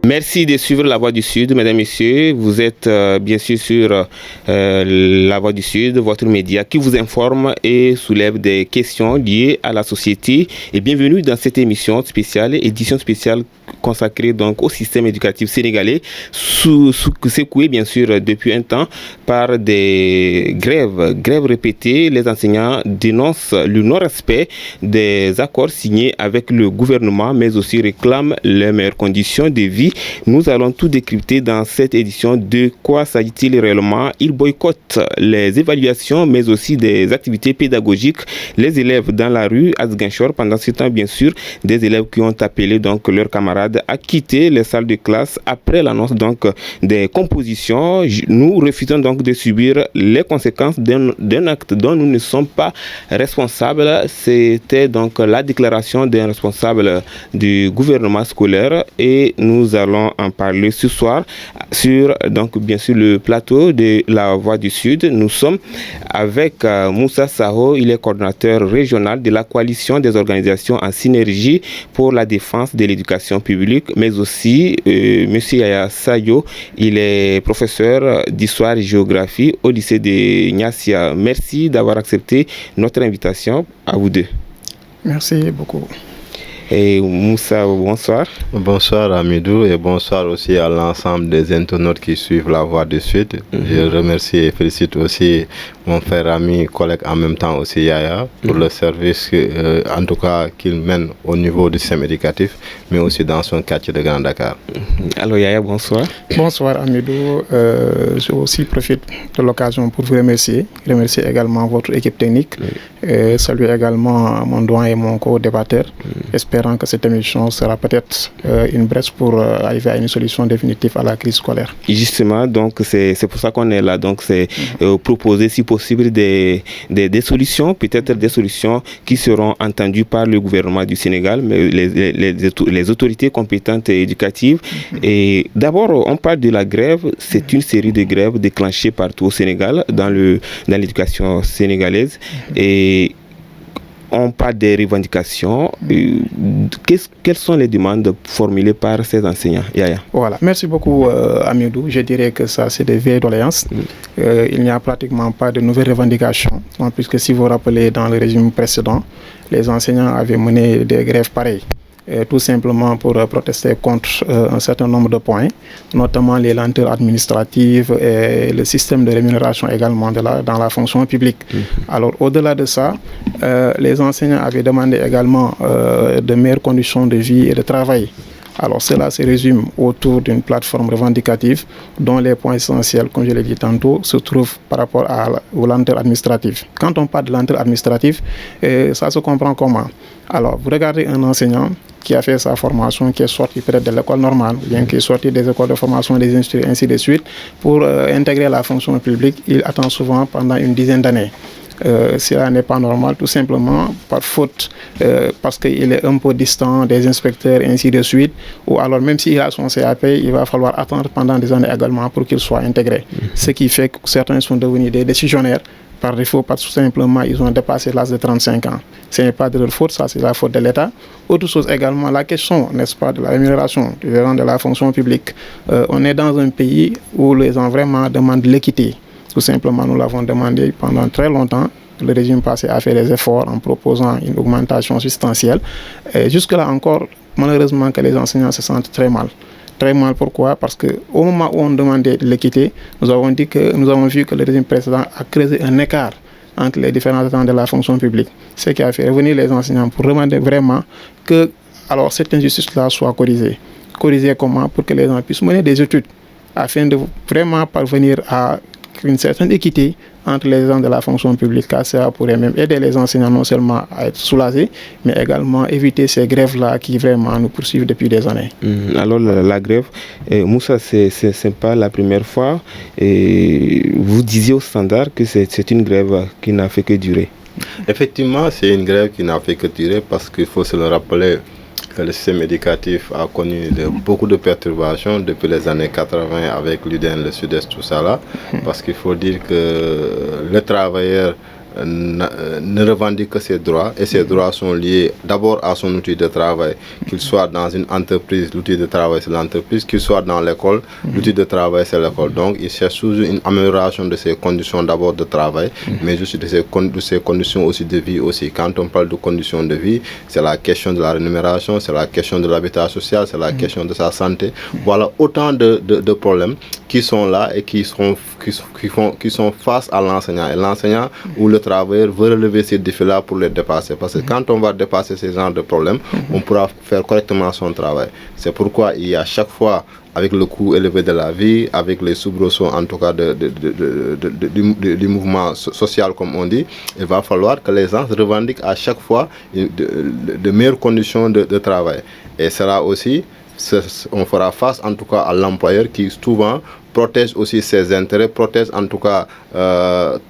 Merci de suivre La Voix du Sud, mesdames et messieurs. Vous êtes bien sûr sur La Voix du Sud, votre média qui vous informe et soulève des questions liées à la société. Et bienvenue dans cette édition spéciale consacrée donc au système éducatif sénégalais, secoué bien sûr depuis un temps par des grèves répétées. Les enseignants dénoncent le non-respect des accords signés avec le gouvernement, mais aussi réclament les meilleures conditions de vie. Nous allons tout décrypter dans cette édition. De quoi s'agit-il réellement? Ils boycottent les évaluations, mais aussi des activités pédagogiques. Les élèves dans la rue à Ziguinchor, pendant ce temps, bien sûr, des élèves qui ont appelé donc leurs camarades à quitter les salles de classe après l'annonce donc des compositions. Nous refusons donc de subir les conséquences d'un acte dont nous ne sommes pas responsables. C'était donc la déclaration d'un responsable du gouvernement scolaire et nous allons en parler ce soir sur donc bien sûr le plateau de La Voix du Sud. Nous sommes avec Moussa Saho, il est coordonnateur régional de la coalition des organisations en synergie pour la défense de l'éducation publique, mais aussi Monsieur Yaya Sayo, il est professeur d'histoire et géographie au lycée de Niassia. Merci d'avoir accepté notre invitation, à vous deux. Merci beaucoup. Et Moussa, bonsoir. Bonsoir Amidou et bonsoir aussi à l'ensemble des internautes qui suivent La Voix du Sud. Je remercie et félicite aussi mon frère, ami, collègue en même temps aussi Yaya pour le service en tout cas qu'il mène au niveau du système éducatif, mais aussi dans son quartier de Grand Dakar. Alors Yaya, bonsoir. Bonsoir Amidou. Je aussi profite de l'occasion pour vous remercier également votre équipe technique, saluer également mon doyen et mon co-débatteur. Espérant que cette émission sera peut-être une brèche pour arriver à une solution définitive à la crise scolaire. Et justement, donc c'est pour ça qu'on est là. Donc c'est proposer si possible des solutions, peut-être des solutions qui seront entendues par le gouvernement du Sénégal, mais les autorités compétentes et éducatives. Et d'abord, on parle de la grève. C'est une série de grèves déclenchées partout au Sénégal, dans l'éducation sénégalaise. Et on parle des revendications. Quelles sont les demandes formulées par ces enseignants? Yaya. Voilà. Merci beaucoup Amidou. Je dirais que ça c'est des vieilles doléances. Il n'y a pratiquement pas de nouvelles revendications. Puisque si vous vous rappelez, dans le régime précédent, les enseignants avaient mené des grèves pareilles. Tout simplement pour protester contre un certain nombre de points, notamment les lenteurs administratives et le système de rémunération également dans la fonction publique. Alors au-delà de ça, les enseignants avaient demandé également de meilleures conditions de vie et de travail. Alors cela se résume autour d'une plateforme revendicative dont les points essentiels, comme je l'ai dit tantôt, se trouvent par rapport aux lenteurs administratives. Quand on parle de lenteurs administratives, ça se comprend comment? Alors vous regardez un enseignant qui a fait sa formation, qui est sorti peut-être de l'école normale, bien qui est sorti des écoles de formation, des instituts, ainsi de suite, pour intégrer la fonction publique, il attend souvent pendant une dizaine d'années. Cela n'est pas normal, tout simplement par faute, parce qu'il est un peu distant des inspecteurs, ainsi de suite, ou alors même s'il a son CAP, il va falloir attendre pendant des années également pour qu'il soit intégré. Ce qui fait que certains sont devenus des décisionnaires par défaut, parce que tout simplement ils ont dépassé l'âge de 35 ans. Ce n'est pas de leur faute, ça c'est la faute de l'État. Autre chose également, la question, n'est-ce pas, de la rémunération du gérant de la fonction publique. On est dans un pays où les gens vraiment demandent l'équité. Tout simplement, nous l'avons demandé pendant très longtemps. Le régime passé a fait des efforts en proposant une augmentation substantielle. Et jusque-là encore, malheureusement, que les enseignants se sentent très mal. Très mal, pourquoi? Parce qu'au moment où on demandait l'équité, nous avons vu que le régime précédent a creusé un écart entre les différents attentes de la fonction publique. Ce qui a fait revenir les enseignants pour demander vraiment que alors, cette injustice-là soit corrigée. Corrigée comment? Pour que les gens puissent mener des études afin de vraiment parvenir à une certaine équité entre les gens de la fonction publique, car ça pourrait même aider les enseignants non seulement à être soulagés, mais également éviter ces grèves-là qui vraiment nous poursuivent depuis des années. Alors la grève, Moussa, c'est pas la première fois. Et vous disiez au Standard que c'est une grève qui n'a fait que durer. Effectivement, c'est une grève qui n'a fait que durer parce qu'il faut se le rappeler que le système éducatif a connu beaucoup de perturbations depuis les années 80 avec l'UDN, le Sud-Est, tout ça là. Parce qu'il faut dire que le travailleur ne revendique que ses droits, et ses droits sont liés d'abord à son outil de travail, qu'il soit dans une entreprise, l'outil de travail c'est l'entreprise, qu'il soit dans l'école, l'outil de travail c'est l'école. Donc il cherche toujours une amélioration de ses conditions d'abord de travail, mais aussi de ses conditions aussi de vie aussi. Quand on parle de conditions de vie, c'est la question de la rémunération, c'est la question de l'habitat social, c'est la question de sa santé. Voilà autant de problèmes qui sont là et qui sont face à l'enseignant. Et l'enseignant ou le travailleur veut relever ces défis-là pour les dépasser. Parce que quand on va dépasser ces genres de problèmes, on pourra faire correctement son travail. C'est pourquoi il y a chaque fois, avec le coût élevé de la vie, avec les soubresauts en tout cas du mouvement social comme on dit, il va falloir que les gens revendiquent à chaque fois de meilleures conditions de travail. Et cela aussi, on fera face en tout cas à l'employeur qui souvent protège aussi ses intérêts, protège en tout cas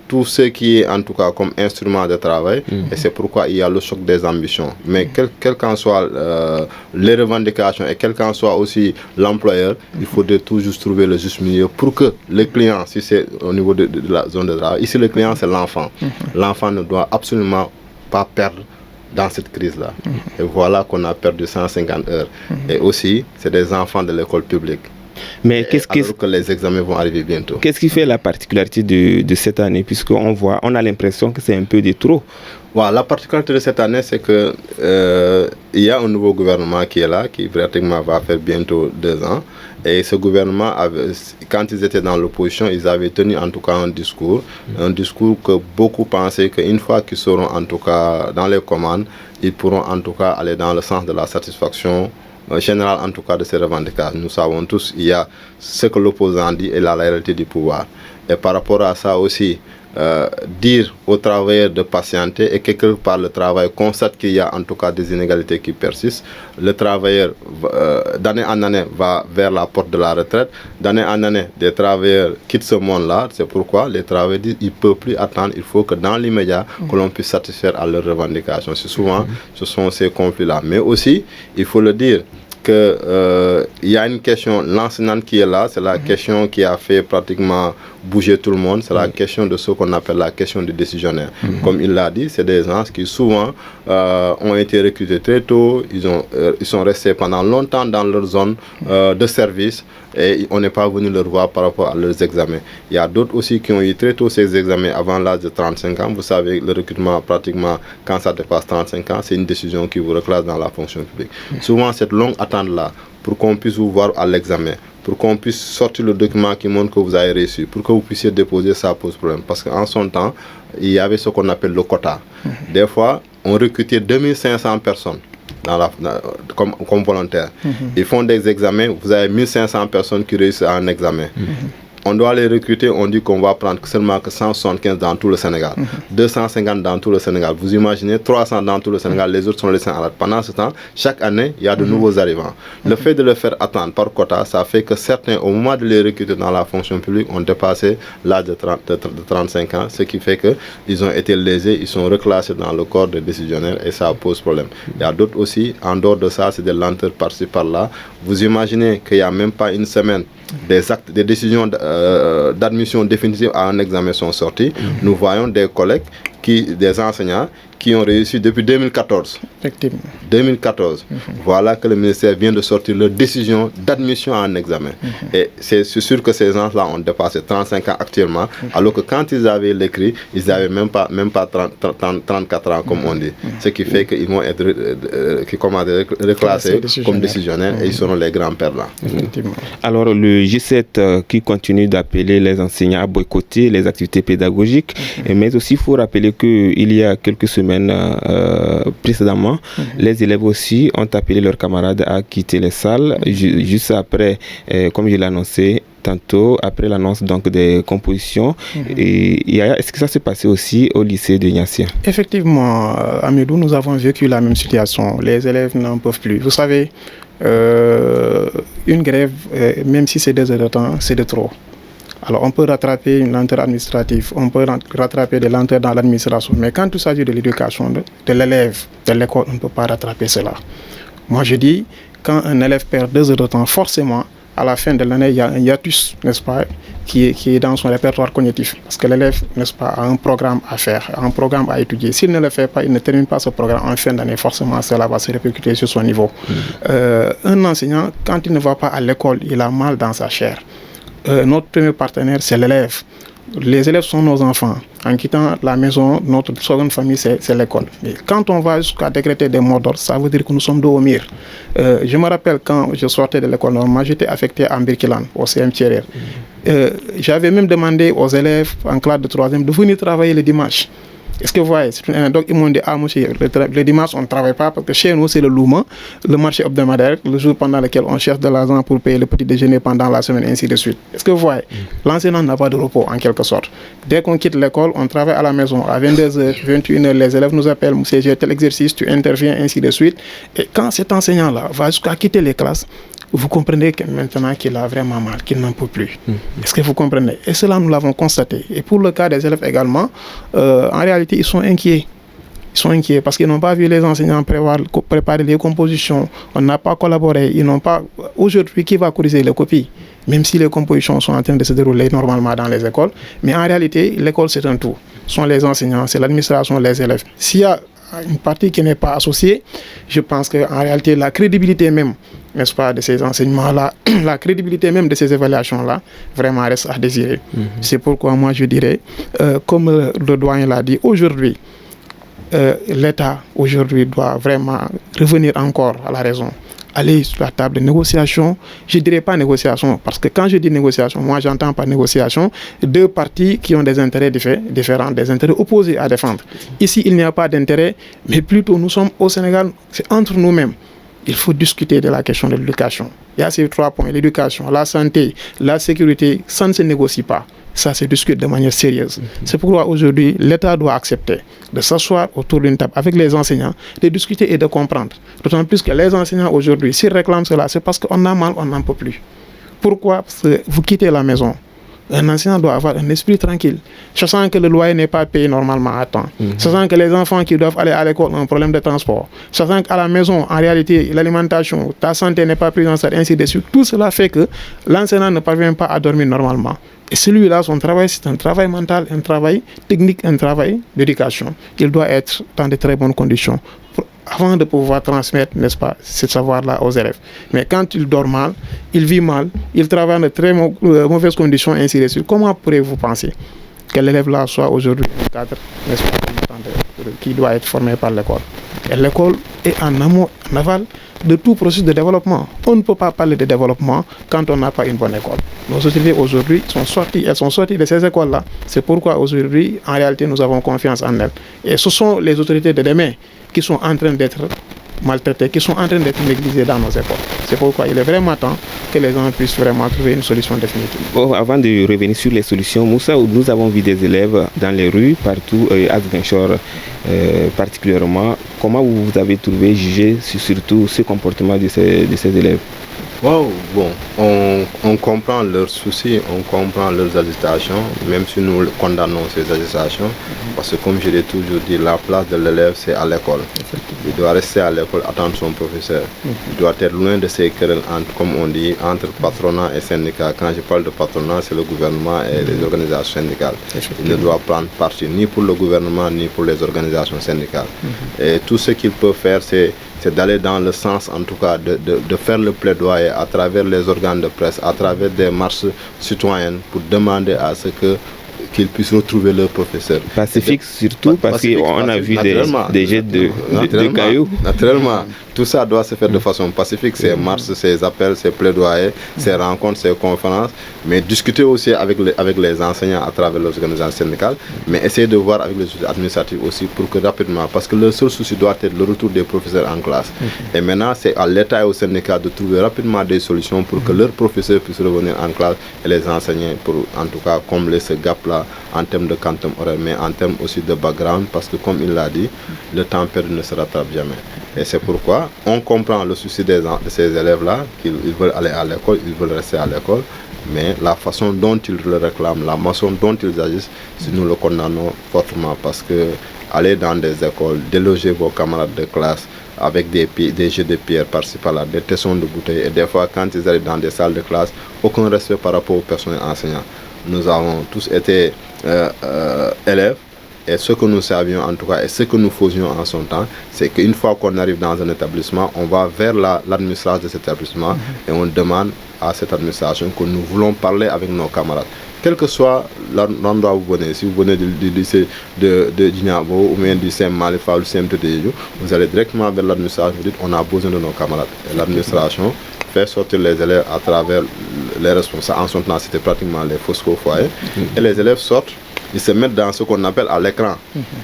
tout ce qui est en tout cas comme instrument de travail. Et c'est pourquoi il y a le choc des ambitions. Mais quelles qu'en soient les revendications et quel qu'en soit aussi l'employeur, il faudrait toujours trouver le juste milieu pour que le client, si c'est au niveau de la zone de travail, ici le client c'est l'enfant. L'enfant ne doit absolument pas perdre dans cette crise-là. Et voilà qu'on a perdu 150 heures. Et aussi, c'est des enfants de l'école publique. Mais alors que les examens vont arriver bientôt. Qu'est-ce qui fait la particularité de cette année, puisqu'on a l'impression que c'est un peu de trop? Voilà, la particularité de cette année, c'est que il y a un nouveau gouvernement qui est là, qui pratiquement va faire bientôt 2 ans. Et ce gouvernement, quand ils étaient dans l'opposition, ils avaient tenu en tout cas un discours que beaucoup pensaient qu'une fois qu'ils seront en tout cas dans les commandes, ils pourront en tout cas aller dans le sens de la satisfaction générale en tout cas de ces revendications. Nous savons tous, il y a ce que l'opposant dit et la réalité du pouvoir. Et par rapport à ça aussi, dire aux travailleurs de patienter, et quelque part le travail constate qu'il y a en tout cas des inégalités qui persistent. Le travailleur d'année en année va vers la porte de la retraite, d'année en année des travailleurs quittent ce monde-là. C'est pourquoi les travailleurs disent qu'ils ne peuvent plus attendre, il faut que dans l'immédiat que l'on puisse satisfaire à leurs revendications. C'est souvent ce sont ces conflits-là. Mais aussi, il faut le dire, il y a une question, l'enseignante qui est là, c'est la question qui a fait pratiquement bouger tout le monde, c'est la question de ce qu'on appelle la question du décisionnaire. Comme il l'a dit, c'est des gens qui souvent ont été recrutés très tôt, ils sont restés pendant longtemps dans leur zone de service et on n'est pas venu leur voir par rapport à leurs examens. Il y a d'autres aussi qui ont eu très tôt ces examens avant l'âge de 35 ans. Vous savez, le recrutement pratiquement, quand ça dépasse 35 ans, c'est une décision qui vous reclasse dans la fonction publique. Souvent, cette longue attente-là, pour qu'on puisse vous voir à l'examen, pour qu'on puisse sortir le document qui montre que vous avez réussi, pour que vous puissiez déposer, ça pose problème. Parce qu'en son temps, il y avait ce qu'on appelle le quota. Des fois, on recrutait 2500 personnes comme volontaires. Ils font des examens, vous avez 1500 personnes qui réussissent à un examen. On doit les recruter, on dit qu'on va prendre seulement que 175 dans tout le Sénégal, 250 dans tout le Sénégal. Vous imaginez, 300 dans tout le Sénégal, les autres sont laissés en rade. Pendant ce temps, chaque année, il y a de nouveaux arrivants. Le fait de le faire attendre par quota, ça fait que certains, au moment de les recruter dans la fonction publique, ont dépassé l'âge de 35 ans, ce qui fait qu'ils ont été lésés, ils sont reclassés dans le corps des décisionnaires et ça pose problème. Il y a d'autres aussi, en dehors de ça, c'est des lenteurs par-ci par-là. Vous imaginez qu'il n'y a même pas une semaine, des décisions d'admission définitive à un examen sont sorties. Nous voyons des collègues, des enseignants qui ont réussi depuis 2014. Effectivement. 2014. Voilà que le ministère vient de sortir leur décision d'admission à un examen. Et c'est sûr que ces gens-là ont dépassé 35 ans actuellement, alors que quand ils avaient l'écrit, ils n'avaient même pas 34 ans, comme on dit. Ce qui fait qu'ils vont être reclassés comme décisionnaires et ils seront les grands perdants. Alors, le G7 qui continue d'appeler les enseignants à boycotter les activités pédagogiques, mais aussi il faut rappeler qu'il y a quelques semaines précédemment, les élèves aussi ont appelé leurs camarades à quitter les salles juste après, comme je l'ai annoncé tantôt, après l'annonce donc des compositions. Et est-ce que ça s'est passé aussi au lycée de Niassia? Effectivement, à Médou, nous avons vécu la même situation. Les élèves n'en peuvent plus. Vous savez, une grève, même si c'est 2 heures de temps, c'est de trop. Alors, on peut rattraper une lenteur administrative, on peut rattraper des lenteurs dans l'administration, mais quand il s'agit de l'éducation de l'élève, de l'école, on ne peut pas rattraper cela. Moi, je dis, quand un élève perd 2 heures de temps, forcément, à la fin de l'année, il y a un hiatus, n'est-ce pas, qui est dans son répertoire cognitif. Parce que l'élève, n'est-ce pas, a un programme à faire, un programme à étudier. S'il ne le fait pas, il ne termine pas ce programme en fin d'année, forcément, cela va se répercuter sur son niveau. Un enseignant, quand il ne va pas à l'école, il a mal dans sa chair. Notre premier partenaire, c'est l'élève. Les élèves sont nos enfants. En quittant la maison, notre seconde famille, c'est l'école. Et quand on va jusqu'à décréter des mots d'ordre, ça veut dire que nous sommes dos au mur. Je me rappelle quand je sortais de l'école normale, j'étais affecté à Mbirkilan, au CM Thierry. J'avais même demandé aux élèves en classe de 3e de venir travailler le dimanche. Est-ce que vous voyez, donc ils m'ont dit, ah monsieur, le dimanche on ne travaille pas parce que chez nous c'est le louma, le marché hebdomadaire, le jour pendant lequel on cherche de l'argent pour payer le petit déjeuner pendant la semaine, ainsi de suite. Est-ce que vous voyez, l'enseignant n'a pas de repos en quelque sorte. Dès qu'on quitte l'école, on travaille à la maison. À 22h, 21h, les élèves nous appellent, monsieur, j'ai tel exercice, tu interviens, ainsi de suite. Et quand cet enseignant-là va jusqu'à quitter les classes, vous comprenez que maintenant qu'il a vraiment mal, qu'il n'en peut plus. Est-ce que vous comprenez? Et cela, nous l'avons constaté. Et pour le cas des élèves également, en réalité, ils sont inquiets. Ils sont inquiets parce qu'ils n'ont pas vu les enseignants préparer les compositions. On n'a pas collaboré. Ils n'ont pas... Aujourd'hui, qui va corriger les copies? Même si les compositions sont en train de se dérouler normalement dans les écoles. Mais en réalité, l'école, c'est un tout. Ce sont les enseignants, c'est l'administration, les élèves. S'il y a une partie qui n'est pas associée, je pense qu'en réalité, la crédibilité même, n'est-ce pas, de ces enseignements-là, la crédibilité même de ces évaluations-là, vraiment reste à désirer. C'est pourquoi moi je dirais, comme le doyen l'a dit, aujourd'hui, l'État aujourd'hui doit vraiment revenir encore à la raison. Aller sur la table de négociation, je ne dirais pas négociation, parce que quand je dis négociation, moi j'entends par négociation deux parties qui ont des intérêts différents, des intérêts opposés à défendre. Ici, il n'y a pas d'intérêt, mais plutôt nous sommes au Sénégal, c'est entre nous-mêmes. Il faut discuter de la question de l'éducation. Il y a ces 3 points, l'éducation, la santé, la sécurité, ça ne se négocie pas. Ça se discute de manière sérieuse. C'est pourquoi aujourd'hui, l'État doit accepter de s'asseoir autour d'une table avec les enseignants, de discuter et de comprendre. D'autant plus que les enseignants aujourd'hui, s'ils réclament cela, c'est parce qu'on a mal, on n'en peut plus. Pourquoi? Parce que vous quittez la maison. Un enseignant doit avoir un esprit tranquille, sachant que le loyer n'est pas payé normalement à temps, sachant que les enfants qui doivent aller à l'école ont un problème de transport, sachant qu'à la maison, en réalité, l'alimentation, ta santé n'est pas prise en charge, ainsi de suite. Tout cela fait que l'enseignant ne parvient pas à dormir normalement. Et celui-là, son travail, c'est un travail mental, un travail technique, un travail d'éducation. Il doit être dans de très bonnes conditions avant de pouvoir transmettre, n'est-ce pas, ce savoir-là aux élèves. Mais quand il dort mal, il vit mal, il travaille dans de très mauvaises conditions, ainsi de suite, comment pourrez-vous penser que l'élève-là soit aujourd'hui un cadre, n'est-ce pas, qui doit être formé par l'école? Et l'école est en amont, en aval de tout processus de développement. On ne peut pas parler de développement quand on n'a pas une bonne école. Nos sociétés aujourd'hui elles sont sorties de ces écoles-là. C'est pourquoi aujourd'hui, en réalité, nous avons confiance en elles. Et ce sont les autorités de demain qui sont en train d'être maltraités, qui sont en train d'être négligés dans nos écoles. C'est pourquoi il est vraiment temps que les gens puissent vraiment trouver une solution définitive. Bon, avant de revenir sur les solutions, Moussa, nous avons vu des élèves dans les rues, partout, à Ziguinchor particulièrement. Comment vous avez trouvé, jugé surtout ce comportement de ces élèves? Wow, bon, on comprend leurs soucis, on comprend leurs agitations, même si nous condamnons ces agitations, parce que comme je l'ai toujours dit, la place de l'élève c'est à l'école. Il doit rester à l'école, attendre son professeur. Il doit être loin de ces querelles, comme on dit, entre patronat et syndicat. Quand je parle de patronat, c'est le gouvernement et les organisations syndicales. Il ne doit prendre parti ni pour le gouvernement ni pour les organisations syndicales. Et tout ce qu'il peut faire, c'est d'aller dans le sens, en tout cas, de faire le plaidoyer à travers les organes de presse, à travers des marches citoyennes pour demander à ce qu'ils puissent retrouver leur professeur. Pacifique surtout, parce qu'on a vu des jets de cailloux. Naturellement, tout ça doit se faire de façon pacifique, ces marches, ces appels, ces plaidoyers, ces rencontres, ces conférences, mais discuter aussi avec les enseignants à travers les organisations syndicales, mais essayer de voir avec les autorités administratives aussi pour que rapidement, parce que le seul souci doit être le retour des professeurs en classe. Et maintenant, c'est à l'État et aux syndicats de trouver rapidement des solutions pour que leurs professeurs puissent revenir en classe et les enseignants pour en tout cas combler ce gap-là en termes de quantum horaire, mais en termes aussi de background, parce que comme il l'a dit, le temps perdu ne se rattrape jamais. Et c'est pourquoi on comprend le souci de ces élèves-là, qu'ils veulent aller à l'école, ils veulent rester à l'école, mais la façon dont ils le réclament, la façon dont ils agissent, nous le condamnons fortement parce que allez dans des écoles, délogez vos camarades de classe avec des jeux de pierre par-ci par-là, des tessons de bouteilles. Et des fois, quand ils arrivent dans des salles de classe, aucun respect par rapport au personnel enseignant. Nous avons tous été élèves. Et ce que nous savions en tout cas, et ce que nous faisions en son temps, c'est qu'une fois qu'on arrive dans un établissement, on va vers l'administration de cet établissement et on demande à cette administration que nous voulons parler avec nos camarades. Quel que soit l'endroit où vous venez, si vous venez du lycée de Djignabo ou bien du CEM Malifa ou du CEM Tétéjou, vous allez directement vers l'administration, vous dites on a besoin de nos camarades. Et l'administration fait sortir les élèves à travers les responsables. En son temps, c'était pratiquement les Fosco foyers. Et les élèves sortent. Ils se mettent dans ce qu'on appelle à l'écran.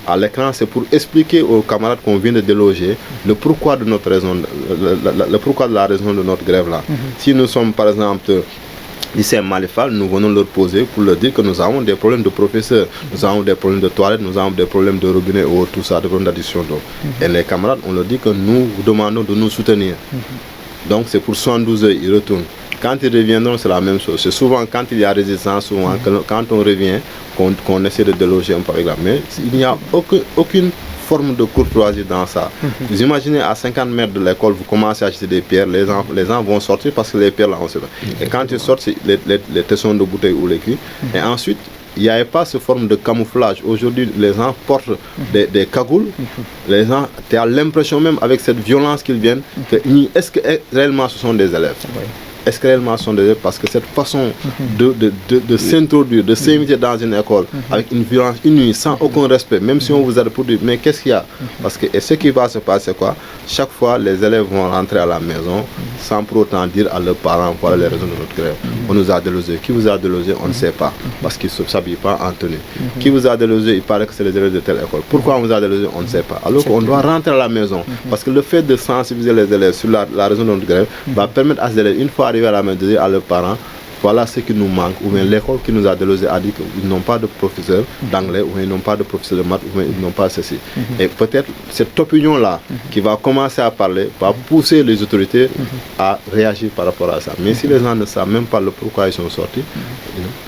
À l'écran, c'est pour expliquer aux camarades qu'on vient de déloger le pourquoi de notre raison, le pourquoi de la raison de notre grève là. Si nous sommes par exemple lycée Malifal, nous venons leur poser pour leur dire que nous avons des problèmes de professeurs, nous avons des problèmes de toilettes, nous avons des problèmes de robinet ou tout ça, des problèmes d'addition d'eau. Et les camarades, on leur dit que nous vous demandons de nous soutenir. Donc c'est pour 72 heures, ils retournent. Quand ils reviendront, c'est la même chose. C'est souvent quand il y a résistance, souvent quand on revient, qu'on essaie de déloger un peu avec la main. Il n'y a aucune forme de courtoisie dans ça. Vous imaginez à 50 mètres de l'école, vous commencez à acheter des pierres, les gens vont sortir parce que les pierres là, on sait pas. Et quand ils sortent, c'est les tessons de bouteille ou les culs. Et ensuite, il n'y avait pas cette forme de camouflage. Aujourd'hui, les gens portent des cagoules. Les gens, tu as l'impression même avec cette violence qu'ils viennent, que est-ce que réellement ce sont des élèves? Est-ce que réellement ce sont des élèves? Parce que cette façon de s'introduire, de s'inviter dans une école avec une violence inouïe, sans aucun respect, même si on vous a pour dire, mais qu'est-ce qu'il y a? Parce que et ce qui va se passer, quoi? Chaque fois, les élèves vont rentrer à la maison sans pour autant dire à leurs parents, voilà les raisons de notre grève. On nous a délogé. Qui vous a délogé? On ne sait pas. Parce qu'ils ne s'habillent pas en tenue. Qui vous a délogé? Il paraît que c'est les élèves de telle école. Pourquoi on vous a délogé? On ne sait pas. Alors qu'on doit rentrer à la maison. Parce que le fait de sensibiliser les élèves sur la raison de notre grève va permettre à ces élèves, une fois arrivés à la maison, de dire à leurs parents, voilà ce qui nous manque, ou bien l'école qui nous a délogé a dit qu'ils n'ont pas de professeur d'anglais, ou bien ils n'ont pas de professeur de maths, ou bien ils n'ont pas ceci. Et peut-être cette opinion-là qui va commencer à parler, va pousser les autorités à réagir par rapport à ça. Mais si les gens ne savent même pas le pourquoi ils sont sortis,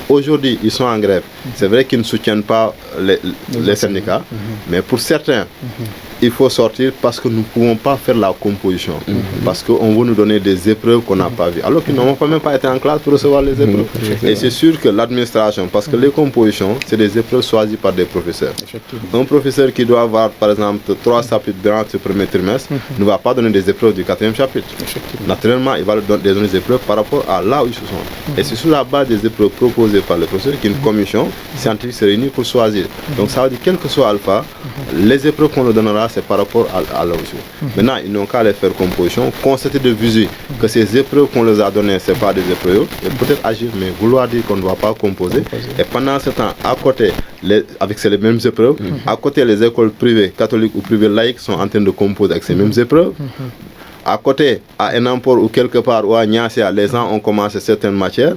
aujourd'hui ils sont en grève. C'est vrai qu'ils ne soutiennent pas les syndicats, mais pour certains, il faut sortir parce que nous ne pouvons pas faire la composition. Parce qu'on veut nous donner des épreuves qu'on n'a pas vues. Alors qu'ils n'ont même pas été en classe pour recevoir les épreuves. Et c'est sûr que l'administration, parce que les compositions, c'est des épreuves choisies par des professeurs. Un professeur qui doit avoir, par exemple, 3 chapitres durant ce premier trimestre, ne va pas donner des épreuves du 4e chapitre. Naturellement, il va donner des épreuves par rapport à là où ils se sont. Et c'est sur la base des épreuves proposées par le professeur qu'une commission scientifique se réunit pour choisir. Donc ça veut dire, quel que soit Alpha, les épreuves qu'on leur donnera, c'est par rapport à leur jeu. Maintenant, ils n'ont qu'à les faire composition, constater de visu que ces épreuves qu'on les a données, ce n'est pas des épreuves, et peut-être agir, mais vouloir dire qu'on ne va pas composer. Et pendant ce temps, à côté, avec ces mêmes épreuves, à côté, les écoles privées, catholiques ou privées laïques sont en train de composer avec ces mêmes épreuves. À côté, à Enampor ou quelque part, ou à Niassia, les gens ont commencé certaines matières.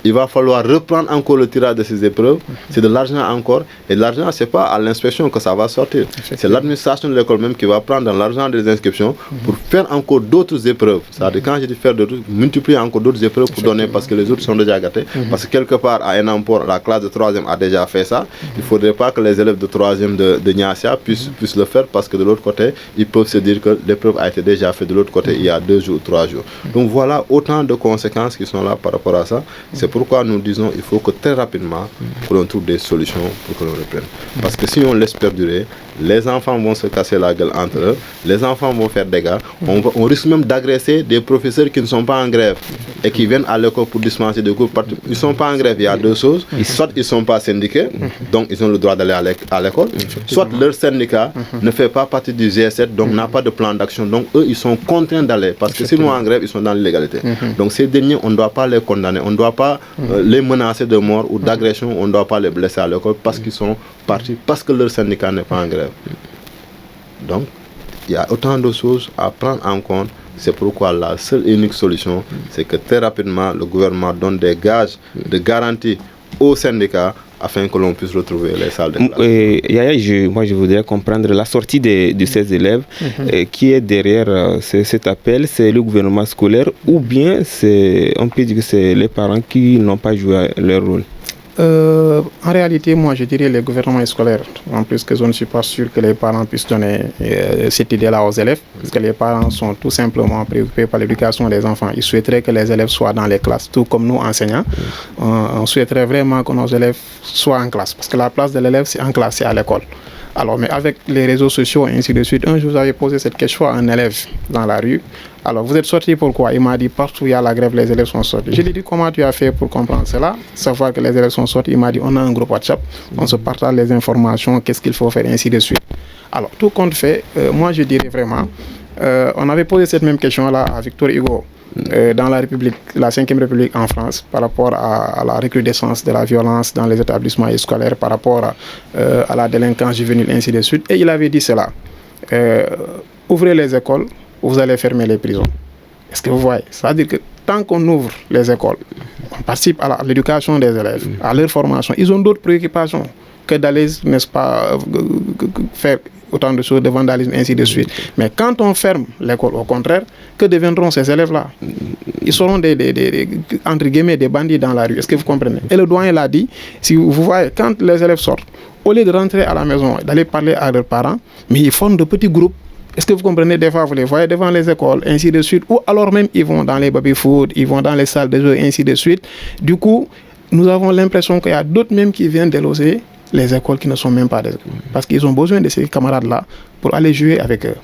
Il va falloir reprendre encore le tirage de ces épreuves. C'est de l'argent encore. Et l'argent, ce n'est pas à l'inspection que ça va sortir. C'est l'administration de l'école même qui va prendre l'argent des inscriptions pour faire encore d'autres épreuves. C'est-à-dire, quand je dis faire d'autres, multiplier encore d'autres épreuves pour donner, parce que les autres sont déjà gâtés. Parce que quelque part, à Enampor, la classe de 3e a déjà fait ça. Il ne faudrait pas que les élèves de 3e de Niassia puissent le faire, parce que de l'autre côté, ils peuvent se dire que l'épreuve a été déjà faite de l'autre côté il y a 2 jours, 3 jours. Donc voilà autant de conséquences qui sont là par rapport à ça. C'est pourquoi nous disons qu'il faut que très rapidement que l'on trouve des solutions pour que l'on reprenne. Parce que si on laisse perdurer, les enfants vont se casser la gueule entre eux, les enfants vont faire des dégâts, on risque même d'agresser des professeurs qui ne sont pas en grève et qui viennent à l'école pour dispenser des cours. Ils ne sont pas en grève, il y a 2 choses. Soit ils ne sont pas syndiqués, donc ils ont le droit d'aller à l'école, soit leur syndicat ne fait pas partie du G7, donc n'a pas de plan d'action, donc eux ils sont contraints d'aller, parce que s'ils sont en grève, ils sont dans l'illégalité. Donc ces derniers, on ne doit pas les condamner, on ne doit pas les menacer de mort ou d'agression, on ne doit pas les blesser à l'école parce qu'ils sont partis, parce que leur syndicat n'est pas en grève. Donc, il y a autant de choses à prendre en compte. C'est pourquoi la seule et unique solution, c'est que très rapidement, le gouvernement donne des gages de garantie aux syndicats afin que l'on puisse retrouver les salles de classe. Yaya, moi je voudrais comprendre la sortie de ces élèves qui est derrière cet appel, c'est le gouvernement scolaire ou bien on peut dire que c'est les parents qui n'ont pas joué leur rôle. En réalité, moi, je dirais les gouvernements scolaires. En plus que je ne suis pas sûr que les parents puissent donner cette idée-là aux élèves, parce que les parents sont tout simplement préoccupés par l'éducation des enfants. Ils souhaiteraient que les élèves soient dans les classes, tout comme nous, enseignants. On souhaiterait vraiment que nos élèves soient en classe, parce que la place de l'élève, c'est en classe, c'est à l'école. Alors, mais avec les réseaux sociaux et ainsi de suite, un jour, j'avais posé cette question à un élève dans la rue. Alors, vous êtes sorti pourquoi? Il m'a dit, partout où il y a la grève, les élèves sont sortis. Je lui ai dit, comment tu as fait pour comprendre cela? Savoir que les élèves sont sortis. Il m'a dit, on a un groupe WhatsApp, on se partage les informations, qu'est-ce qu'il faut faire, et ainsi de suite. Alors, tout compte fait, moi, je dirais vraiment, on avait posé cette même question-là à Victor Hugo. Dans la République, la 5e République en France, par rapport à la recrudescence de la violence dans les établissements scolaires, par rapport à la délinquance juvénile, ainsi de suite. Et il avait dit cela. Ouvrez les écoles, vous allez fermer les prisons. Est-ce que vous voyez? C'est-à-dire que tant qu'on ouvre les écoles, on participe à l'éducation des élèves, à leur formation. Ils ont d'autres préoccupations que d'aller, n'est-ce pas, faire autant de choses de vandalisme, ainsi de suite. Mais quand on ferme l'école, au contraire, que deviendront ces élèves-là? Ils seront entre guillemets, des bandits dans la rue. Est-ce que vous comprenez? Et le doyen l'a dit, si vous voyez, quand les élèves sortent, au lieu de rentrer à la maison, d'aller parler à leurs parents, mais ils forment de petits groupes. Est-ce que vous comprenez? Des fois, vous les voyez devant les écoles, ainsi de suite, ou alors même, ils vont dans les baby-food, ils vont dans les salles de jeu, ainsi de suite. Du coup, nous avons l'impression qu'il y a d'autres même qui viennent déloger les écoles qui ne sont même pas des écoles. Parce qu'ils ont besoin de ces camarades-là pour aller jouer avec eux.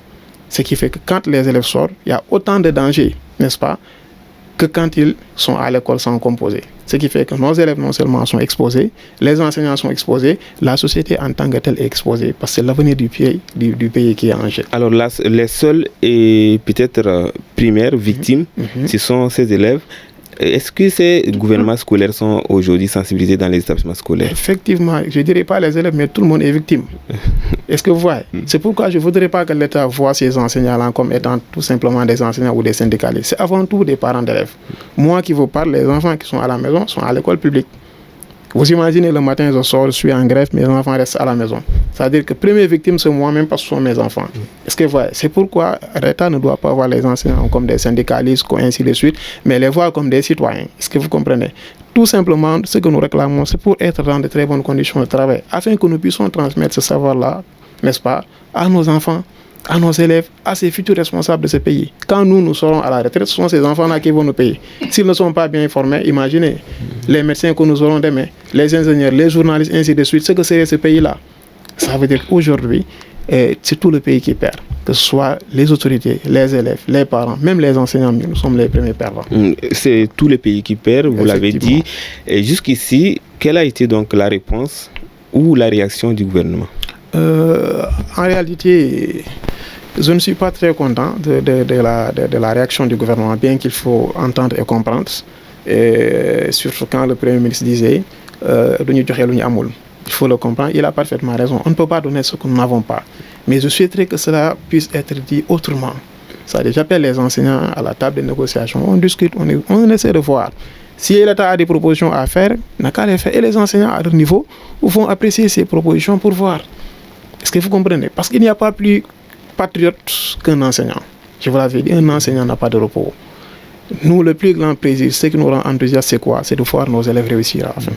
Ce qui fait que quand les élèves sortent, il y a autant de dangers, n'est-ce pas, que quand ils sont à l'école sans composer. Ce qui fait que nos élèves non seulement sont exposés, les enseignants sont exposés, la société en tant que telle est exposée, parce que c'est l'avenir du pays qui est en jeu. Alors là, les seules et peut-être primaires victimes, ce sont ces élèves. Est-ce que ces gouvernements scolaires sont aujourd'hui sensibilisés dans les établissements scolaires? Effectivement, je ne dirais pas les élèves, mais tout le monde est victime. Est-ce que vous voyez? C'est pourquoi je ne voudrais pas que l'État voit ces enseignants-là comme étant tout simplement des enseignants ou des syndicalistes. C'est avant tout des parents d'élèves. Moi qui vous parle, les enfants qui sont à la maison sont à l'école publique. Vous imaginez, le matin, je sors, je suis en grève, mes enfants restent à la maison. C'est-à-dire que la première victime, c'est moi-même parce que ce sont mes enfants. Est-ce que vous voyez? C'est pourquoi l'État ne doit pas voir les enseignants comme des syndicalistes, ainsi de suite, mais les voir comme des citoyens. Est-ce que vous comprenez? Tout simplement, ce que nous réclamons, c'est pour être dans de très bonnes conditions de travail, afin que nous puissions transmettre ce savoir-là, n'est-ce pas, à nos enfants, à nos élèves, à ces futurs responsables de ce pays. Quand nous serons à la retraite, ce sont ces enfants-là qui vont nous payer. S'ils ne sont pas bien informés, imaginez les médecins que nous aurons demain, les ingénieurs, les journalistes, ainsi de suite, ce que serait ce pays-là. Ça veut dire qu'aujourd'hui, c'est tout le pays qui perd. Que ce soit les autorités, les élèves, les parents, même les enseignants, nous sommes les premiers perdants. C'est tout le pays qui perd, vous l'avez dit. Et jusqu'ici, quelle a été donc la réponse ou la réaction du gouvernement? En réalité, je ne suis pas très content de la réaction du gouvernement, bien qu'il faut entendre et comprendre. Et surtout quand le Premier ministre disait il faut le comprendre, il a parfaitement raison. On ne peut pas donner ce que nous n'avons pas. Mais je souhaiterais que cela puisse être dit autrement. J'appelle les enseignants à la table de négociation. On discute, on essaie de voir. Si l'État a des propositions à faire, n'a qu'à les faire. Et les enseignants à leur niveau vont apprécier ces propositions pour voir. Est-ce que vous comprenez? Parce qu'il n'y a pas plus patriote qu'un enseignant. Je vous l'avais dit, un enseignant n'a pas de repos. Nous, le plus grand plaisir, ce qui nous rend enthousiastes, c'est quoi? C'est de voir nos élèves réussir à la fin.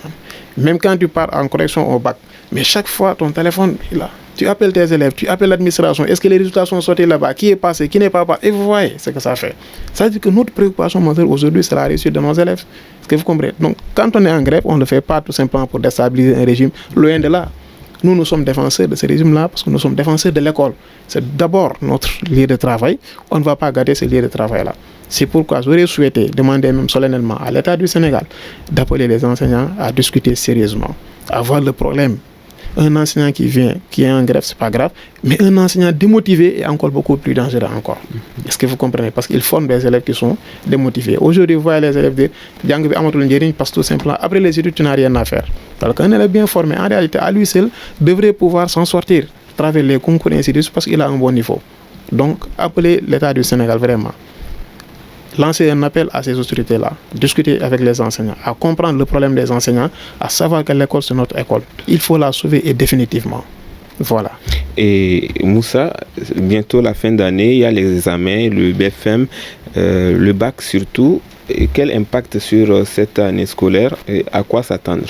Même quand tu pars en correction au bac, mais chaque fois, ton téléphone est là. Tu appelles tes élèves, tu appelles l'administration. Est-ce que les résultats sont sortis là-bas? Qui est passé? Qui n'est pas passé? Et vous voyez ce que ça fait. Ça veut dire que notre préoccupation majeure aujourd'hui, c'est la réussite de nos élèves. Est-ce que vous comprenez? Donc, quand on est en grève, on ne le fait pas tout simplement pour déstabiliser un régime. Loin de là. Nous sommes défenseurs de ce régime-là parce que nous sommes défenseurs de l'école. C'est d'abord notre lieu de travail. On ne va pas garder ce lieu de travail-là. C'est pourquoi j'aurais souhaité demander même solennellement à l'État du Sénégal d'appeler les enseignants à discuter sérieusement, à voir le problème. Un enseignant qui vient, qui est en grève, c'est pas grave, mais un enseignant démotivé est encore beaucoup plus dangereux encore. Est-ce que vous comprenez? Parce qu'il forme des élèves qui sont démotivés. Aujourd'hui, vous voyez les élèves dire parce que tout simplement, après les études, tu n'as rien à faire. Alors qu'un élève bien formé, en réalité, à lui seul, devrait pouvoir s'en sortir à travers les concours et ainsi de suite parce qu'il a un bon niveau. Donc, appelez l'État du Sénégal vraiment. Lancer un appel à ces autorités-là, discuter avec les enseignants, à comprendre le problème des enseignants, à savoir que l'école, c'est notre école. Il faut la sauver et définitivement. Voilà. Et Moussa, bientôt la fin d'année, il y a les examens, le BFM, le bac surtout. quel impact sur cette année scolaire et à quoi s'attendre?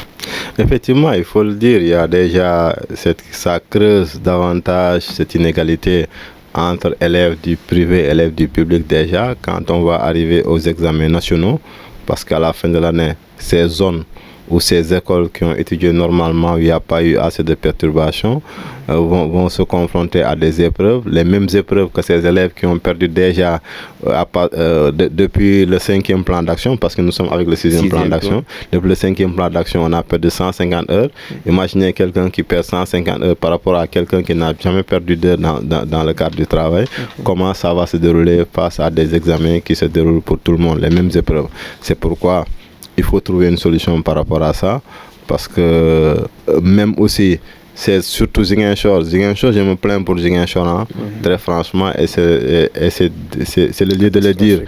Effectivement, il faut le dire, il y a déjà ça creuse davantage cette inégalité entre élèves du privé et élèves du public déjà quand on va arriver aux examens nationaux, parce qu'à la fin de l'année, ces zones ou ces écoles qui ont étudié normalement, il n'y a pas eu assez de perturbations, vont se confronter à des épreuves, les mêmes épreuves que ces élèves qui ont perdu déjà depuis le 5e plan d'action, parce que nous sommes avec le 6e plan d'action. Depuis le 5e plan d'action, on a perdu 150 heures. Imaginez quelqu'un qui perd 150 heures par rapport à quelqu'un qui n'a jamais perdu d'heures dans le cadre du travail. Comment ça va se dérouler face à des examens qui se déroulent pour tout le monde, les mêmes épreuves. C'est pourquoi il faut trouver une solution par rapport à ça, parce que même aussi, c'est surtout Ziguinchor. Ziguinchor, je me plains pour Ziguinchor, hein, très franchement, et c'est le lieu de le dire.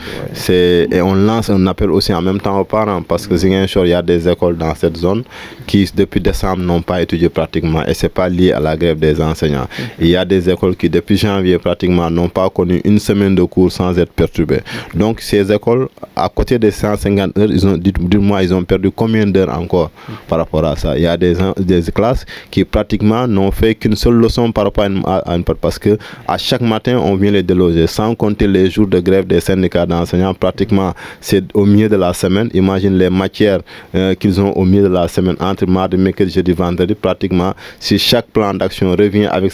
Et on lance un appel aussi en même temps aux parents, parce que Ziguinchor, il y a des écoles dans cette zone qui, depuis décembre, n'ont pas étudié pratiquement, et ce n'est pas lié à la grève des enseignants. Il y a des écoles qui, depuis janvier, pratiquement, n'ont pas connu une semaine de cours sans être perturbées. Donc, ces écoles, à côté des 150 heures, ils ont perdu combien d'heures encore par rapport à ça? Il y a des classes qui, pratiquement, n'ont fait qu'une seule leçon par rapport à une parce que à chaque matin on vient les déloger, sans compter les jours de grève des syndicats d'enseignants. Pratiquement c'est au milieu de la semaine. Imagine les matières qu'ils ont au milieu de la semaine, entre mardi, mercredi, jeudi, vendredi. Pratiquement si chaque plan d'action revient avec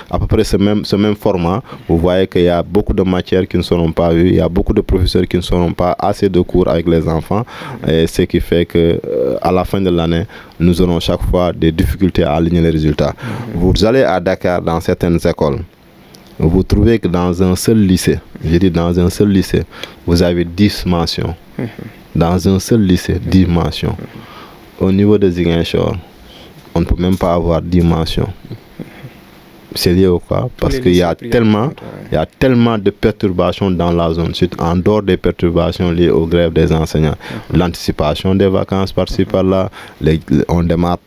à peu près ce même format, vous voyez qu'il y a beaucoup de matières qui ne seront pas vues, il y a beaucoup de professeurs qui ne seront pas assez de cours avec les enfants, et ce qui fait que à la fin de l'année nous aurons chaque fois des difficultés à aligner les résultats. Vous allez à Dakar dans certaines écoles, vous trouvez que dans un seul lycée, je dis dans un seul lycée, vous avez 10 mentions. Dans un seul lycée, 10 mentions. Au niveau de Ziguinchor, on ne peut même pas avoir 10 mentions. C'est lié au quoi? Parce qu'il y a tellement de perturbations dans la zone sud, en dehors des perturbations liées aux grèves des enseignants. L'anticipation des vacances par-ci par-là, on démarre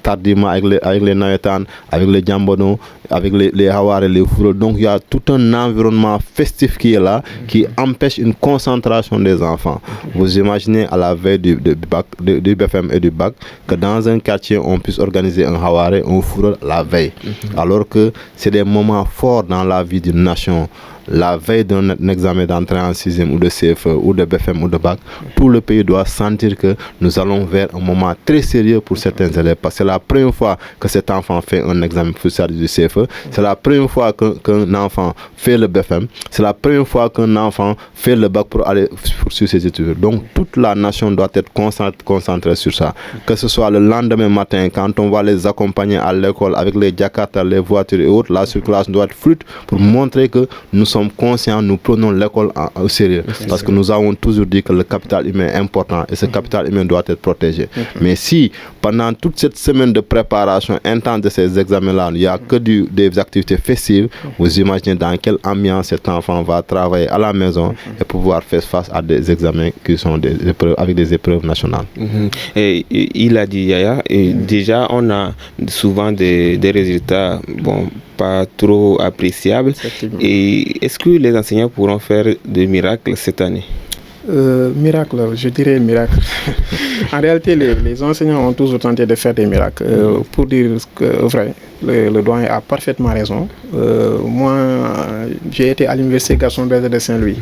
tardivement avec les Nawetan, avec les Djambono, avec les Hawar et les Fouro. Donc il y a tout un environnement festif qui est là, qui empêche une concentration des enfants. Vous imaginez à la veille du BFM et du bac, que dans un quartier on puisse organiser un Hawar et un Fouro la veille. Alors que c'est des moments forts dans la vie d'une nation. La veille d'un examen d'entrée en 6e ou de CFE ou de BFM ou de bac, tout le pays doit sentir que nous allons vers un moment très sérieux pour certains élèves. Parce que c'est la première fois que cet enfant fait un examen du CFE, c'est la première fois qu'un enfant fait le BFM, c'est la première fois qu'un enfant fait le bac pour aller poursuivre ses études. Donc toute la nation doit être concentrée sur ça. Que ce soit le lendemain matin, quand on va les accompagner à l'école avec les Jakarta, les voitures et autres, la circulation doit être fluide pour montrer que nous sommes conscients, nous prenons l'école au sérieux. Parce que nous avons toujours dit que le capital humain est important et ce capital humain doit être protégé. Mais si pendant toute cette semaine de préparation intense de ces examens-là, il n'y a que des activités festives, vous imaginez dans quelle ambiance cet enfant va travailler à la maison et pouvoir faire face à des examens qui sont avec des épreuves nationales. Et il a dit Yaya, et déjà on a souvent des résultats pas trop appréciables. Et est-ce que les enseignants pourront faire des miracles cette année? Miracle, je dirais miracle. En réalité, les enseignants ont toujours tenté de faire des miracles. Pour dire que vrai, le doyen a parfaitement raison. Moi, j'ai été à l'université Gaston Berger de Saint-Louis.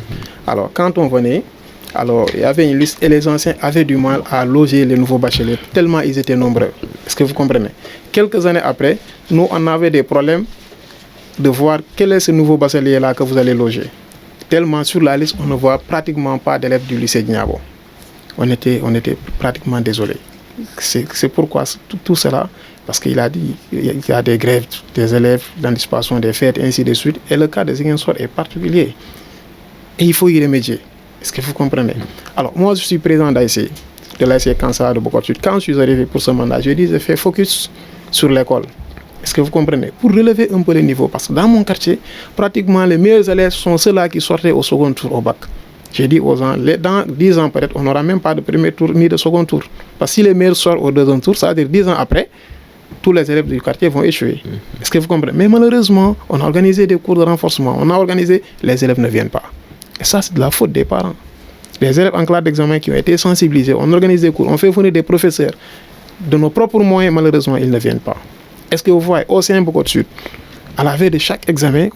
Alors, quand on venait, il y avait une liste et les enseignants avaient du mal à loger les nouveaux bacheliers, tellement ils étaient nombreux. Est-ce que vous comprenez? Quelques années après, nous, on avait des problèmes de voir quel est ce nouveau bachelier-là que vous allez loger. Tellement sur la liste, on ne voit pratiquement pas d'élèves du lycée de Niabo. On était pratiquement désolés. C'est pourquoi tout cela, parce qu'il a dit il y a des grèves des élèves, l'anticipation des fêtes, ainsi de suite. Et le cas de Ziguinchor est particulier. Et il faut y remédier. Est-ce que vous comprenez? Alors, moi, je suis président d'AIC, de l'AIC Cancer de Bokor Sud. Quand je suis arrivé pour ce mandat, je dis, je fais focus sur l'école. Est-ce que vous comprenez? Pour relever un peu le niveau, parce que dans mon quartier, pratiquement les meilleurs élèves sont ceux-là qui sortaient au second tour au bac. J'ai dit aux gens, dans 10 ans peut-être, on n'aura même pas de premier tour ni de second tour. Parce que si les meilleurs sortent au deuxième tour, ça veut dire 10 ans après, tous les élèves du quartier vont échouer. Est-ce que vous comprenez? Mais malheureusement, on a organisé des cours de renforcement, on a organisé, les élèves ne viennent pas. Et ça, c'est de la faute des parents. Les élèves en classe d'examen qui ont été sensibilisés, on organise des cours, on fait venir des professeurs. De nos propres moyens, malheureusement, ils ne viennent pas. Est-ce que vous voyez, au sein beaucoup de Sud, à la veille de chaque examen,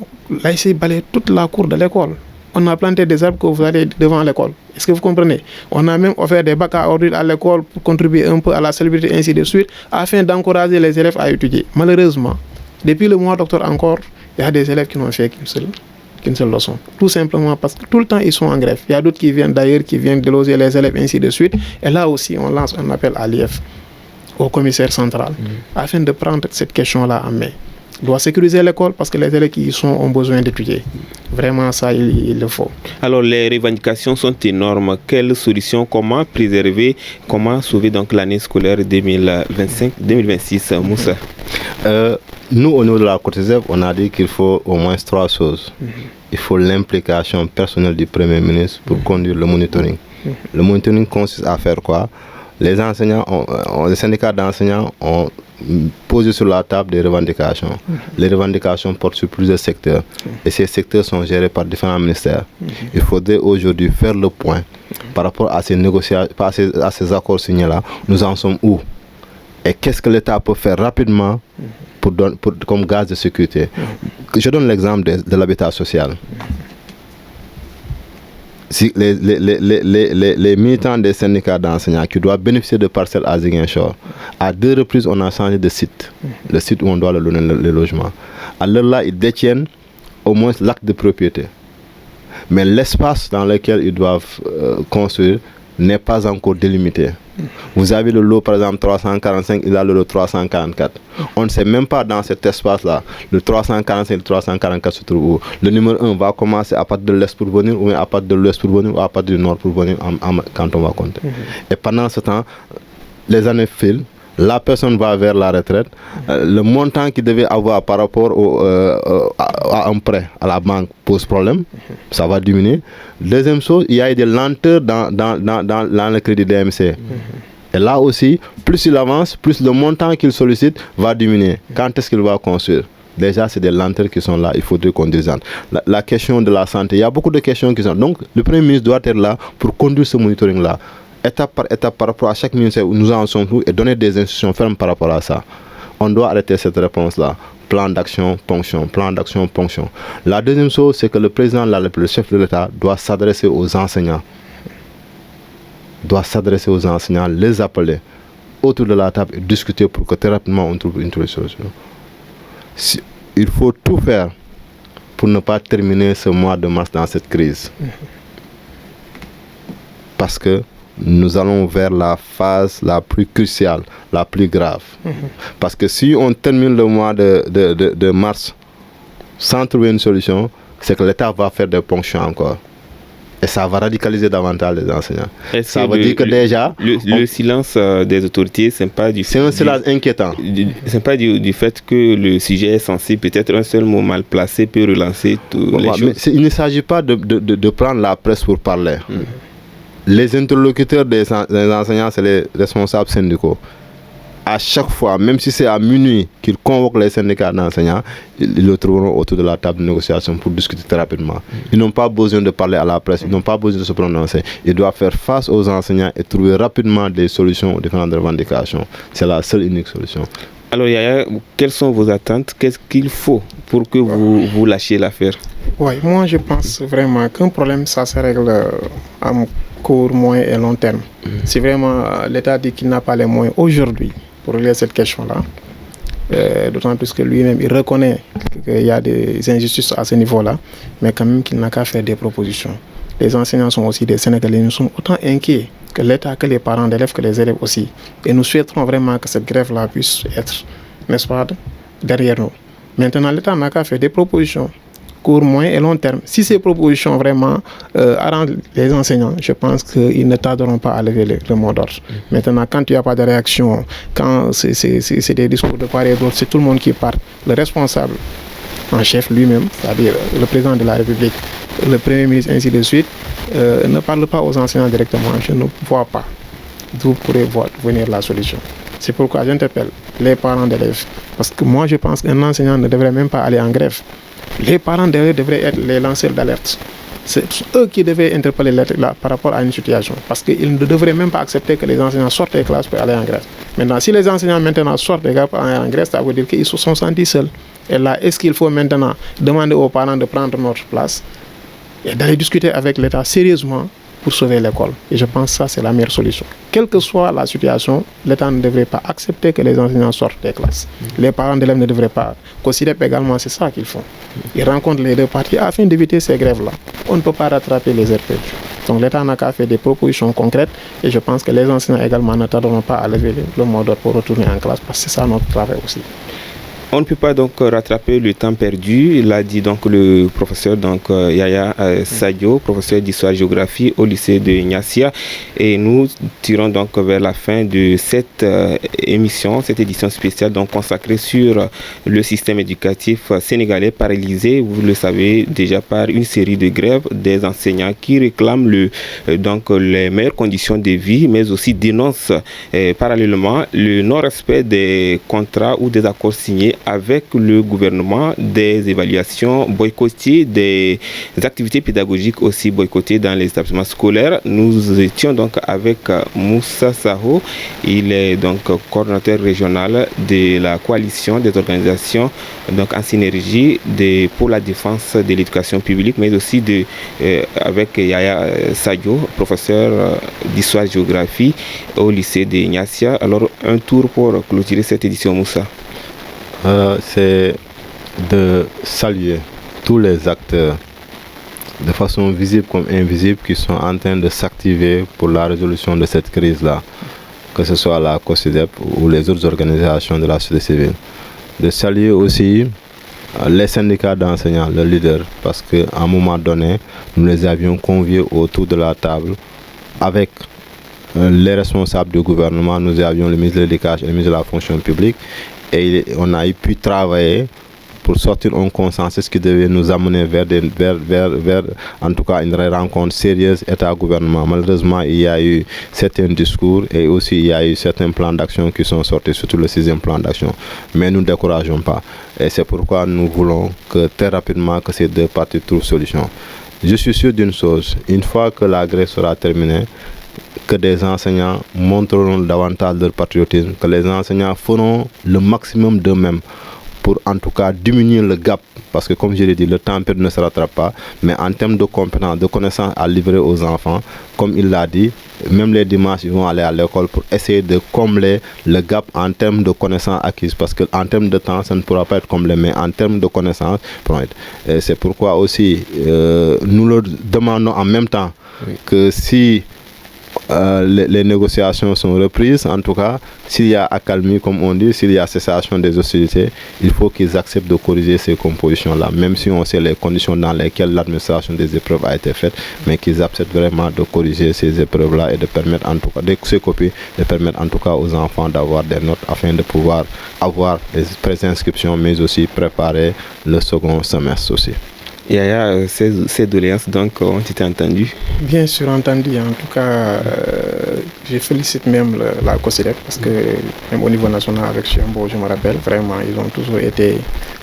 là, ici, balaye toute la cour de l'école. On a planté des arbres que vous allez devant l'école. Est-ce que vous comprenez? On a même offert des bacs à ordures à l'école pour contribuer un peu à la salubrité, ainsi de suite, afin d'encourager les élèves à étudier. Malheureusement, depuis le mois d'octobre encore, il y a des élèves qui n'ont fait qu'une seule leçon. Tout simplement parce que tout le temps, ils sont en grève. Il y a d'autres qui viennent d'ailleurs, qui viennent déloger les élèves, ainsi de suite. Et là aussi, on lance un appel à l'IEF, au commissaire central, afin de prendre cette question-là en main. Il doit sécuriser l'école parce que les élèves qui y sont ont besoin d'étudier. Vraiment, ça, il le faut. Alors, les revendications sont énormes. Quelle solution? Comment préserver? Comment sauver donc l'année scolaire 2025-2026, Moussa? Nous, au niveau de la COTESEP, on a dit qu'il faut au moins 3 choses. Il faut l'implication personnelle du Premier ministre pour conduire le monitoring. Le monitoring consiste à faire quoi? Les enseignants, les syndicats d'enseignants ont posé sur la table des revendications. Les revendications portent sur plusieurs secteurs et ces secteurs sont gérés par différents ministères. Il faudrait aujourd'hui faire le point par rapport à ces négociations, à ces accords signés-là. Nous en sommes où? Et qu'est-ce que l'État peut faire rapidement comme gage de sécurité? Je donne l'exemple de l'habitat social. Si les militants des syndicats d'enseignants qui doivent bénéficier de parcelles à Ziguinchor, à 2 reprises on a changé de site, le site où on doit leur donner le logement. Alors là, ils détiennent au moins l'acte de propriété. Mais l'espace dans lequel ils doivent construire n'est pas encore délimité. Vous avez le lot par exemple 345, il a le lot 344. On ne sait même pas dans cet espace-là, le 345 et le 344 se trouvent où. Le numéro 1 va commencer à partir de l'Est pour venir, ou à partir de l'Ouest pour venir, ou à partir du Nord pour venir quand on va compter. Et pendant ce temps, les années filent, la personne va vers la retraite, le montant qu'il devait avoir par rapport à un prêt à la banque pose problème, ça va diminuer. Deuxième chose, il y a des lenteurs dans le crédit DMC. Et là aussi, plus il avance, plus le montant qu'il sollicite va diminuer. Quand est-ce qu'il va construire? Déjà, c'est des lenteurs qui sont là, il faudrait qu'on descende. La question de la santé, il y a beaucoup de questions qui sont... Donc, le Premier ministre doit être là pour conduire ce monitoring-là. Étape par rapport à chaque ministère où nous en sommes tous et donner des instructions fermes par rapport à ça. On doit arrêter cette réponse-là. Plan d'action, ponction, plan d'action, ponction. La deuxième chose, c'est que le président de la République, le chef de l'État, doit s'adresser aux enseignants. Doit s'adresser aux enseignants, les appeler autour de la table et discuter pour que très rapidement on trouve une solution. Il faut tout faire pour ne pas terminer ce mois de mars dans cette crise. Parce que nous allons vers la phase la plus cruciale, la plus grave. Parce que si on termine le mois de mars sans trouver une solution, c'est que l'État va faire des ponctions encore. Et ça va radicaliser davantage les enseignants. Ça veut dire que déjà... Le silence des autorités, c'est pas du... C'est un silence inquiétant. C'est pas du fait que le sujet est censé, peut-être un seul mot mal placé peut relancer toutes les choses. Il ne s'agit pas de prendre la presse pour parler. Les interlocuteurs des enseignants, c'est les responsables syndicaux. À chaque fois, même si c'est à minuit qu'ils convoquent les syndicats d'enseignants, ils le trouveront autour de la table de négociation pour discuter très rapidement. Ils n'ont pas besoin de parler à la presse, ils n'ont pas besoin de se prononcer. Ils doivent faire face aux enseignants et trouver rapidement des solutions aux différentes revendications. C'est la seule unique solution. Alors Yaya, quelles sont vos attentes? Qu'est-ce qu'il faut pour que vous lâchiez l'affaire? Oui, moi je pense vraiment qu'un problème, ça se règle à court, moyen et long terme. Si vraiment l'État dit qu'il n'a pas les moyens aujourd'hui pour régler cette question-là, d'autant plus que lui-même, il reconnaît qu'il y a des injustices à ce niveau-là, mais quand même qu'il n'a qu'à faire des propositions. Les enseignants sont aussi des Sénégalais, nous sommes autant inquiets que l'État, que les parents d'élèves, que les élèves aussi. Et nous souhaiterons vraiment que cette grève-là puisse être, n'est-ce pas, derrière nous. Maintenant, l'État n'a qu'à faire des propositions, court, moyen et long terme. Si ces propositions vraiment arrangent les enseignants, je pense qu'ils ne tarderont pas à lever le mot d'ordre. Maintenant, quand il n'y a pas de réaction, quand c'est des discours de part et d'autre, c'est tout le monde qui part. Le responsable en chef lui-même, c'est-à-dire le président de la République, le Premier ministre, ainsi de suite, ne parle pas aux enseignants directement. Je ne vois pas d'où pourrait venir la solution. C'est pourquoi j'interpelle les parents d'élèves. Parce que moi, je pense qu'un enseignant ne devrait même pas aller en grève. Les parents d'élèves devraient être les lanceurs d'alerte. C'est eux qui devaient interpeller l'État par rapport à une situation. Parce qu'ils ne devraient même pas accepter que les enseignants sortent des classes pour aller en grève. Maintenant, si les enseignants maintenant sortent des classes pour aller en grève, ça veut dire qu'ils se sont sentis seuls. Et là, est-ce qu'il faut maintenant demander aux parents de prendre notre place et d'aller discuter avec l'État sérieusement pour sauver l'école? Et je pense que ça, c'est la meilleure solution. Quelle que soit la situation, l'État ne devrait pas accepter que les enseignants sortent des classes. Les parents d'élèves ne devraient pas. COSYDEP également, c'est ça qu'ils font. Ils rencontrent les deux parties afin d'éviter ces grèves-là. On ne peut pas rattraper les heures perdues. Donc l'État n'a qu'à faire des propositions concrètes et je pense que les enseignants également ne tarderont pas à lever le mot d'ordre pour retourner en classe parce que c'est ça notre travail aussi. On ne peut pas donc rattraper le temps perdu, l'a dit donc le professeur Yaya Sadio, professeur d'histoire-géographie au lycée de Niassia. Et nous tirons donc vers la fin de cette émission, cette édition spéciale donc consacrée sur le système éducatif sénégalais paralysé, vous le savez déjà, par une série de grèves des enseignants qui réclament les meilleures conditions de vie, mais aussi dénoncent parallèlement le non-respect des contrats ou des accords signés avec le gouvernement, des évaluations boycottées, des activités pédagogiques aussi boycottées dans les établissements scolaires. Nous étions donc avec Moussa Saho, il est donc coordonnateur régional de la coalition des organisations donc en synergie pour la défense de l'éducation publique, mais aussi avec Yaya Sadio, professeur d'histoire-géographie au lycée de Niassia. Alors un tour pour clôturer cette édition, Moussa. C'est de saluer tous les acteurs de façon visible comme invisible qui sont en train de s'activer pour la résolution de cette crise-là, que ce soit la COSYDEP ou les autres organisations de la société civile. De saluer aussi les syndicats d'enseignants, le leader, parce qu'à un moment donné, nous les avions conviés autour de la table avec les responsables du gouvernement. Nous avions le ministre de l'Éducation et le ministre de la fonction publique. Et on a pu travailler pour sortir un consensus qui devait nous amener vers en tout cas une rencontre sérieuse État-gouvernement. Malheureusement, il y a eu certains discours et aussi il y a eu certains plans d'action qui sont sortis, surtout le 6e plan d'action. Mais nous ne décourageons pas. Et c'est pourquoi nous voulons que très rapidement que ces deux parties trouvent solution. Je suis sûr d'une chose, une fois que la grève sera terminée, que des enseignants montreront davantage leur patriotisme, que les enseignants feront le maximum d'eux-mêmes pour en tout cas diminuer le gap, parce que comme je l'ai dit, le temps perdu ne se rattrape pas, mais en termes de compétences, de connaissances à livrer aux enfants, comme il l'a dit, même les dimanches, ils vont aller à l'école pour essayer de combler le gap en termes de connaissances acquises, parce qu'en termes de temps, ça ne pourra pas être comblé, mais en termes de connaissances, c'est pourquoi aussi nous leur demandons en même temps que si les négociations sont reprises, en tout cas, s'il y a accalmie, comme on dit, s'il y a cessation des hostilités, il faut qu'ils acceptent de corriger ces compositions-là, même si on sait les conditions dans lesquelles l'administration des épreuves a été faite, mais qu'ils acceptent vraiment de corriger ces épreuves-là et de permettre, en tout cas, ces copies, de permettre en tout cas aux enfants d'avoir des notes afin de pouvoir avoir des préinscriptions, mais aussi préparer le second semestre aussi. Yaya, ces doléances donc ont été entendues? Bien sûr entendues. En tout cas, je félicite même la COSYDEP parce que même au niveau national avec Chiambo, je me rappelle, vraiment, ils ont toujours été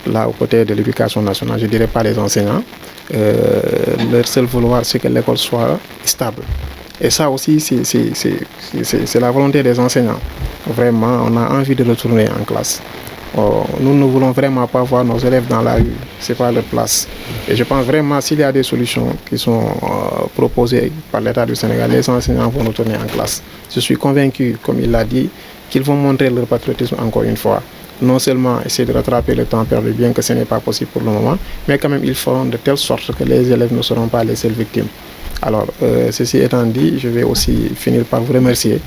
là aux côtés de l'éducation nationale. Je ne dirais pas les enseignants. Leur seul vouloir, c'est que l'école soit stable. Et ça aussi, c'est la volonté des enseignants. Vraiment, on a envie de retourner en classe. Nous ne voulons vraiment pas voir nos élèves dans la rue, ce n'est pas leur place. Et je pense vraiment s'il y a des solutions qui sont proposées par l'État du Sénégal, les enseignants vont retourner en classe. Je suis convaincu, comme il l'a dit, qu'ils vont montrer leur patriotisme encore une fois. Non seulement essayer de rattraper le temps perdu, bien que ce n'est pas possible pour le moment, mais quand même ils feront de telle sorte que les élèves ne seront pas les seules victimes. Alors, ceci étant dit, je vais aussi finir par vous remercier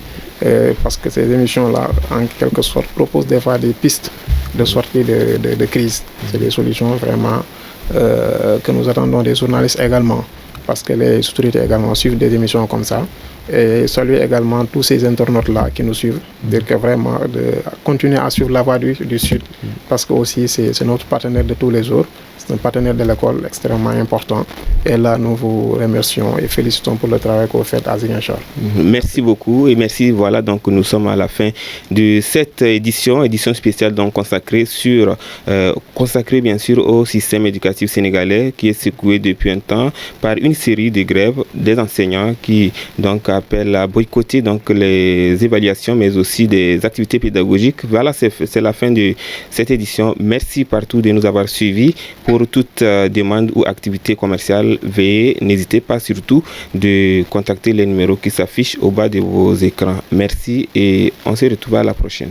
parce que ces émissions-là, en quelque sorte, proposent des fois des pistes de sortie de crise. C'est des solutions vraiment que nous attendons des journalistes également, parce que les autorités également suivent des émissions comme ça Et saluer également tous ces internautes-là qui nous suivent. Dire que vraiment, de continuer à suivre la voie du Sud, parce que aussi c'est notre partenaire de tous les jours. C'est un partenaire de l'école extrêmement important. Et là, nous vous remercions et félicitons pour le travail que vous faites à Ziguinchor. Merci beaucoup et merci. Voilà, donc nous sommes à la fin de cette édition spéciale donc consacrée bien sûr au système éducatif sénégalais qui est secoué depuis un temps par une série de grèves des enseignants qui donc appellent à boycotter donc les évaluations mais aussi des activités pédagogiques. Voilà, c'est la fin de cette édition. Merci partout de nous avoir suivis. Pour toute demande ou activité commerciale, veuillez, n'hésitez pas surtout de contacter les numéros qui s'affichent au bas de vos écrans. Merci et on se retrouve à la prochaine.